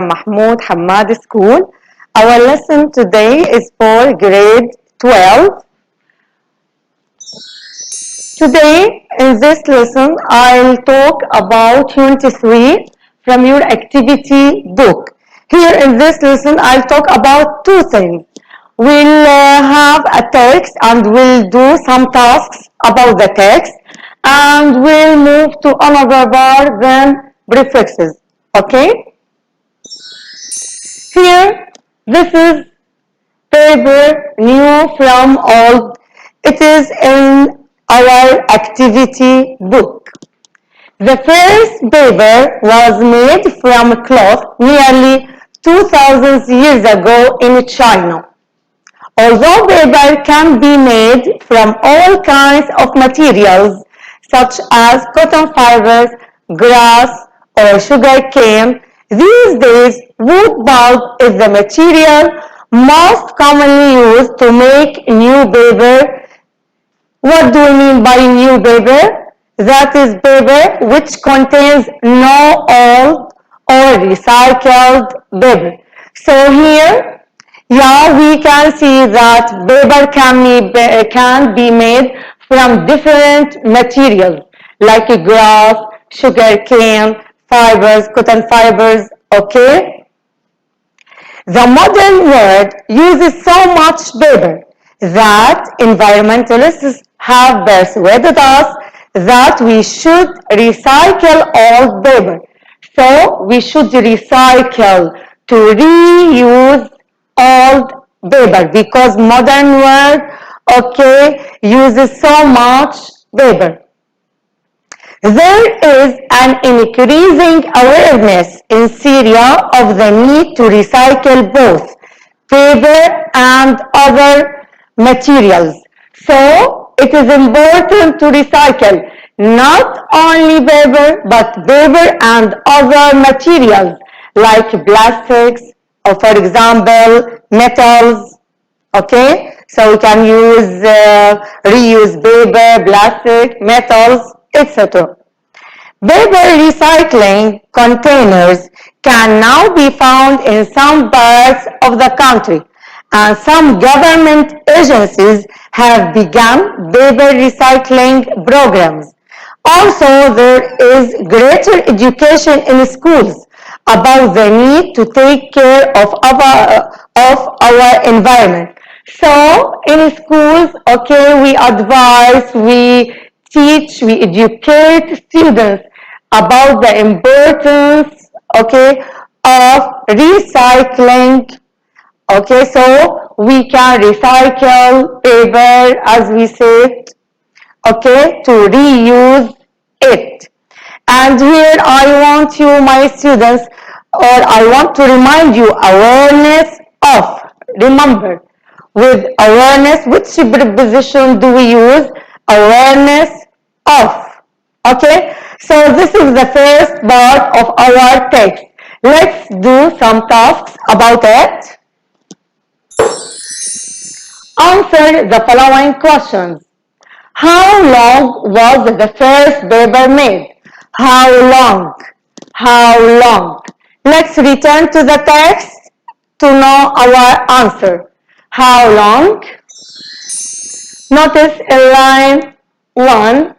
Mahmoud Hamad School. Our lesson today is for grade 12. Today, in this lesson, I'll talk about Unit 3 from your activity book. Here in this lesson, I'll talk about two things. We'll have a text and we'll do some tasks about the text, and we'll move to another part, then prefixes. Okay? Here, this is paper new from old. It is in our activity book. The first paper was made from cloth nearly 2000 years ago in China. Although paper can be made from all kinds of materials such as cotton fibers, grass, or sugar cane, these days wood pulp is the material most commonly used to make new paper. What do we mean by new paper? That is paper which contains no old or recycled paper. So here, we can see that paper can be made from different materials like grass, sugar cane, fibers, cotton fibers, okay? The modern world uses so much paper that environmentalists have persuaded us that we should recycle old paper. So we should recycle to reuse old paper because modern world, okay, uses so much paper. There is an increasing awareness in Syria of the need to recycle both paper and other materials. So it is important to recycle not only paper but paper and other materials like plastics or, for example, metals. Okay, so we can use reuse paper, plastic, metals, etc. Paper recycling containers can now be found in some parts of the country, and some government agencies have begun paper recycling programs. Also, there is greater education in schools about the need to take care of our environment. So, in schools, okay, we advise, we teach, we educate students about the importance, okay, of recycling. Okay, so we can recycle paper, as we said, okay, to reuse it. And here I want you, my students, or I want to remind you, awareness of. Remember, with awareness, which preposition do we use? Awareness of. Okay, so this is the first part of our text. Let's do some tasks about it. Answer the following questions. How long was the first paper made? How long? How long? Let's return to the text to know our answer. How long? Notice in line 1,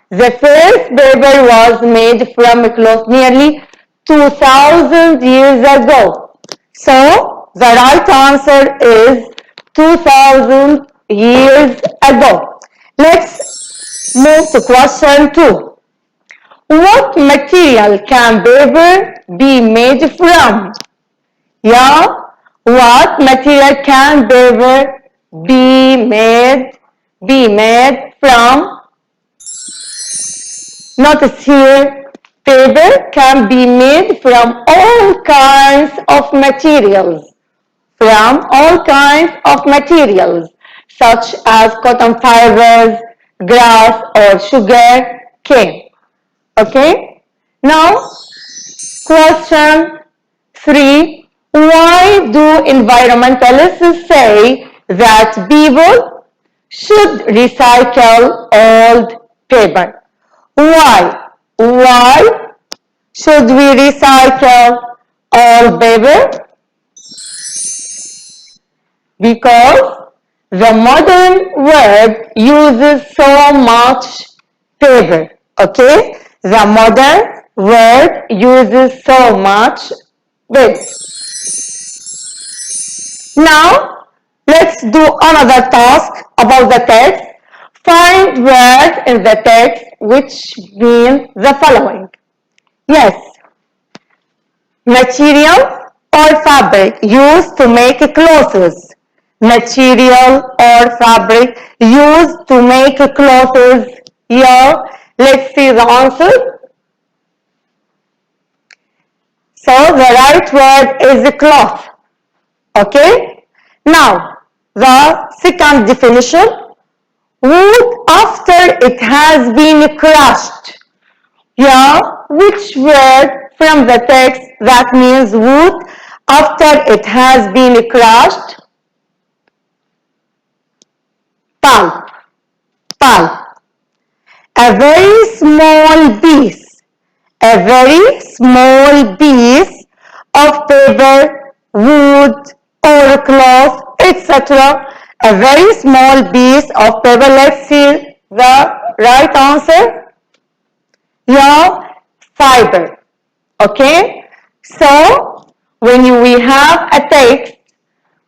the first paper was made from cloth nearly 2000 years ago. So, the right answer is 2000 years ago. Let's move to question 2. What material can paper be made from? What material can paper be made from? Notice here, paper can be made from all kinds of materials. Such as cotton fibers, grass, or sugar cane. Okay? Now, question 3. Why do environmentalists say that people should recycle old paper? Why? Why should we recycle all paper? Because the modern world uses so much paper, okay? The modern world uses so much paper. Now, let's do another task about the text. Find words in the text which mean the following. Yes, material or fabric used to make clothes. Material or fabric used to make clothes. Yeah, let's see the answer. So the right word is cloth. Okay? Now, the second definition. Wood after it has been crushed. Yeah, which word from the text that means wood after it has been crushed? Pulp. Pulp. A very small piece. A very small piece of paper, wood, or cloth, etc. A very small piece of paper. Let's see the right answer. Yeah, fiber. Okay? So, when we have a text,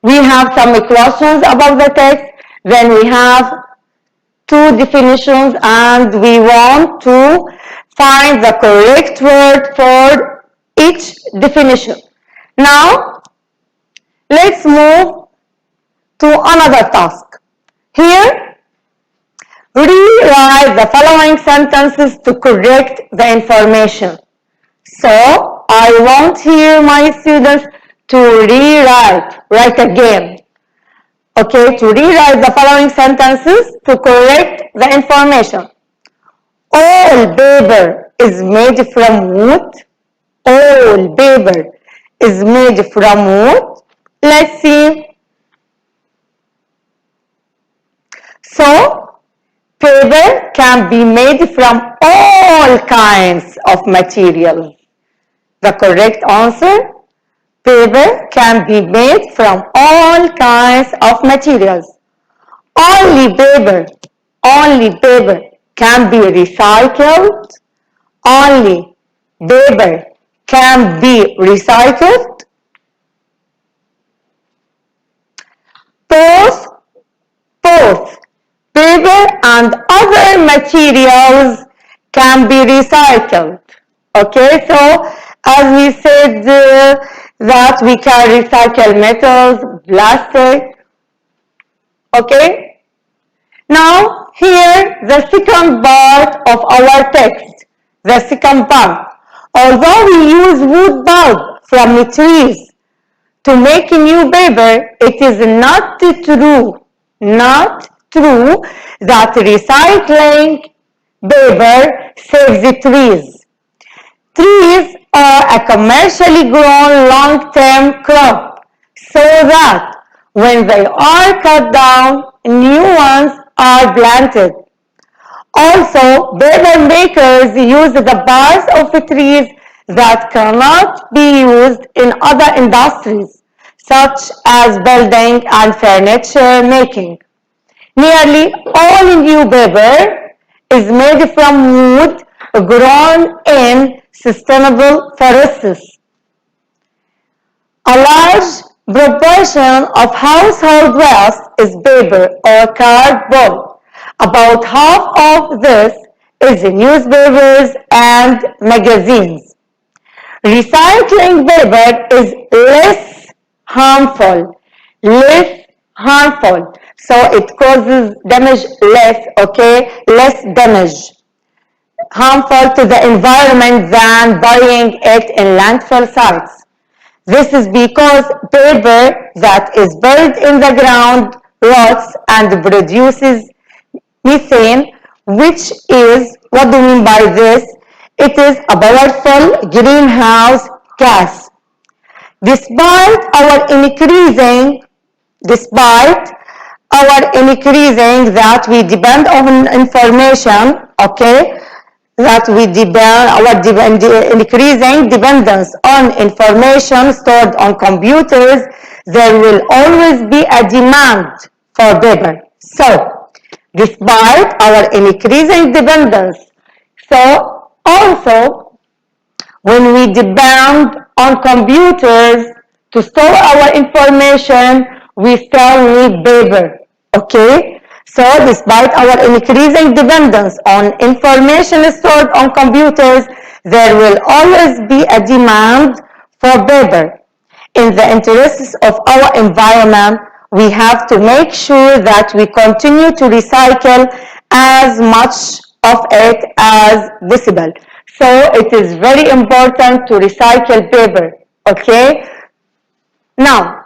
we have some questions about the text, then we have two definitions, and we want to find the correct word for each definition. Now, let's move to another task. Here, rewrite the following sentences to correct the information. So, I want here my students to write again. Okay, to rewrite the following sentences to correct the information. All paper is made from wood. All paper is made from wood. Let's see. So, paper can be made from all kinds of materials. The correct answer, paper can be made from all kinds of materials. Only paper can be recycled. Only paper can be recycled. Both paper and other materials can be recycled. Okay, so as we said that we can recycle metals, plastic. Okay, now here the second part of our text. The second part. Although we use wood pulp from trees to make new paper, it is not true that recycling paper saves the trees. Trees are a commercially grown long-term crop, so that when they are cut down, new ones are planted. Also, paper makers use the parts of trees that cannot be used in other industries, such as building and furniture making. Nearly all new paper is made from wood grown in sustainable forests. A large proportion of household waste is paper or cardboard. About half of this is newspapers and magazines. Recycling paper is less harmful. So it causes damage less, okay? Less damage. Harmful to the environment than burying it in landfill sites. This is because paper that is buried in the ground rots and produces methane, which is, what do we mean by this? It is a powerful greenhouse gas. Despite our increasing that we depend on information, okay, that we increasing dependence on information stored on computers, there will always be a demand for paper. So, despite our increasing dependence, so also when we depend on computers to store our information, we still need paper. Okay? So, despite our increasing dependence on information stored on computers, there will always be a demand for paper. In the interests of our environment, we have to make sure that we continue to recycle as much of it as possible. So it is very important to recycle paper. Okay? Now,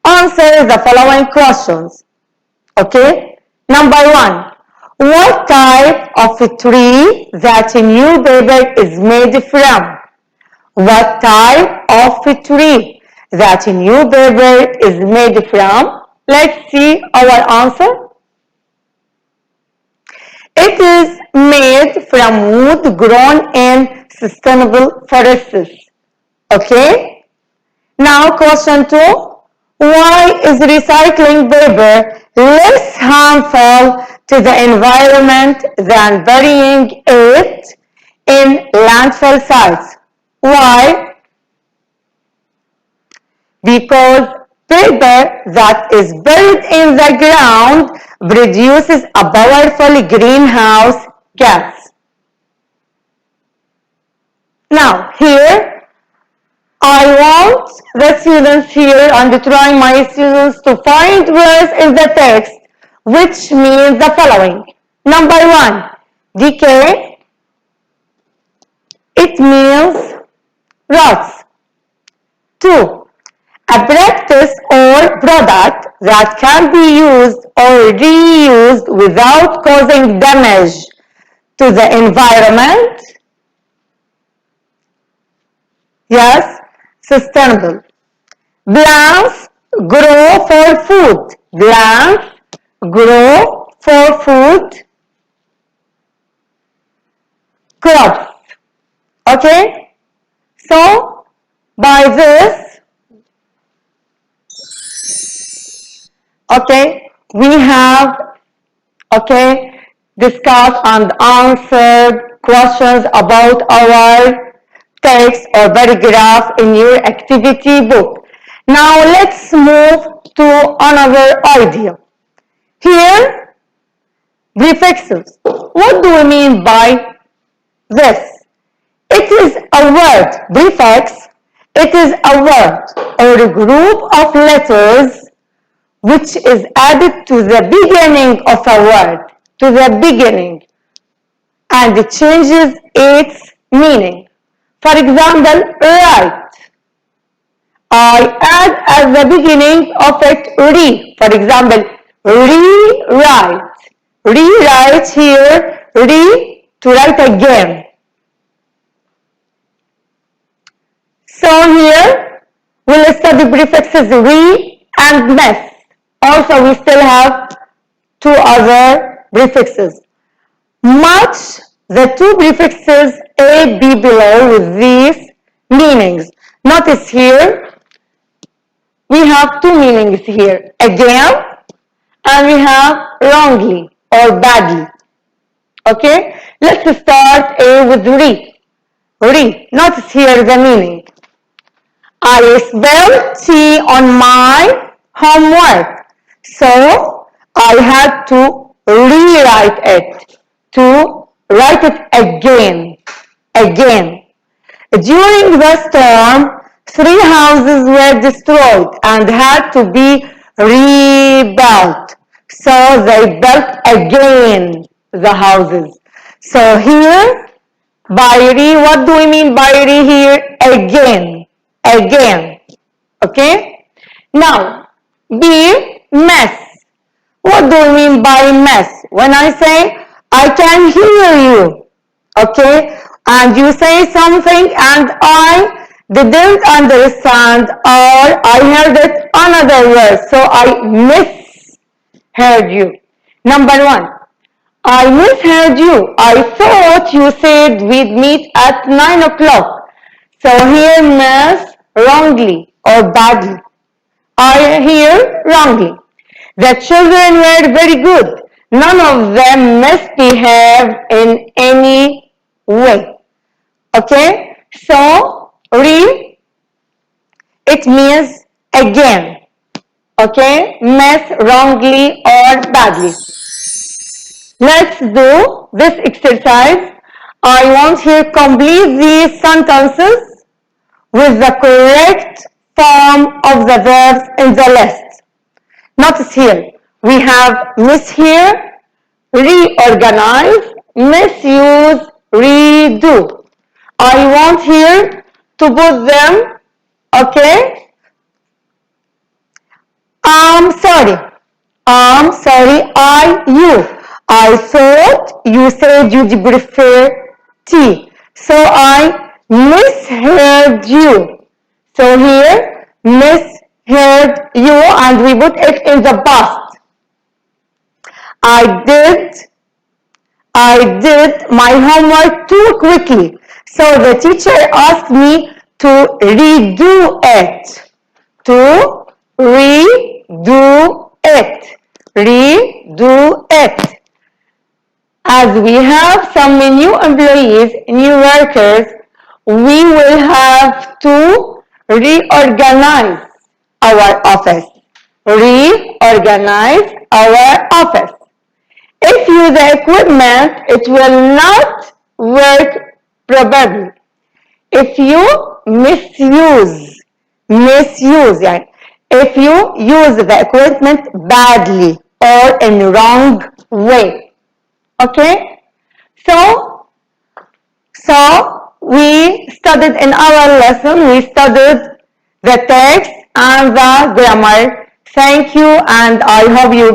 answer the following questions. Okay? Number 1. What type of tree that new paper is made from? What type of tree that new paper is made from? Let's see our answer. It is made from wood grown in sustainable forests. Okay? Now question 2. Why is recycling paper less harmful to the environment than burying it in landfill sites? Why? Because paper that is buried in the ground produces a powerful greenhouse gas. Now, here I want the students here and try my students to find words in the text which means the following. Number 1, decay. It means rots. 2, a practice or product that can be used or reused without causing damage to the environment. Yes, sustainable. Plants grow for food. Plants grow for food. Crops. Okay? So, by this, okay, we have, okay, discussed and answered questions about our text or paragraph in your activity book. Now let's move to another idea. Here, prefixes. What do we mean by this? It is a word, prefix. It is a word or a group of letters which is added to the beginning of a word, to the beginning, and it changes its meaning. For example, right. I add at the beginning of it re. For example, rewrite. Rewrite here, re, to write again. So here, we'll study prefixes re and miss. Also, we still have two other prefixes. Match the two prefixes A, B below with these meanings. Notice here, we have two meanings here. Again, and we have wrongly or badly. Okay? Let's start A with re. Re. Notice here the meaning. I spelled T on my homework. So, I had to rewrite it. To write it again. Again. During the storm, 3 houses were destroyed and had to be rebuilt. So they built again the houses. So here, by re, what do we mean by re here? Again. Again. Okay? Now, B, mess. What do we mean by mess? When I say, I can hear you. Okay? And you say something and I didn't understand or I heard it another word. So I misheard you. Number 1. I misheard you. I thought you said we'd meet at 9 o'clock. So here miss wrongly or badly. I hear wrongly. The children were very good. None of them misbehaved in any way. Okay? So, re, it means again. Okay? Miss wrongly or badly. Let's do this exercise. I want here complete these sentences with the correct form of the verbs in the list. Notice here, we have mishear, reorganize, misuse, redo. I want here to put them, okay? I'm sorry, you. I thought you said you'd prefer tea. So I misheard you. So here, misheard you, and we put it in the past. I did my homework too quickly. So the teacher asked me to redo it. To redo it. Redo it. As we have some new employees, new workers, we will have to reorganize our office. Reorganize our office. If you use the equipment, it will not work probably. If you misuse, يعني, if you use the equipment badly or in wrong way. Okay? So we studied in our lesson, we studied the text and the grammar. Thank you, and I hope you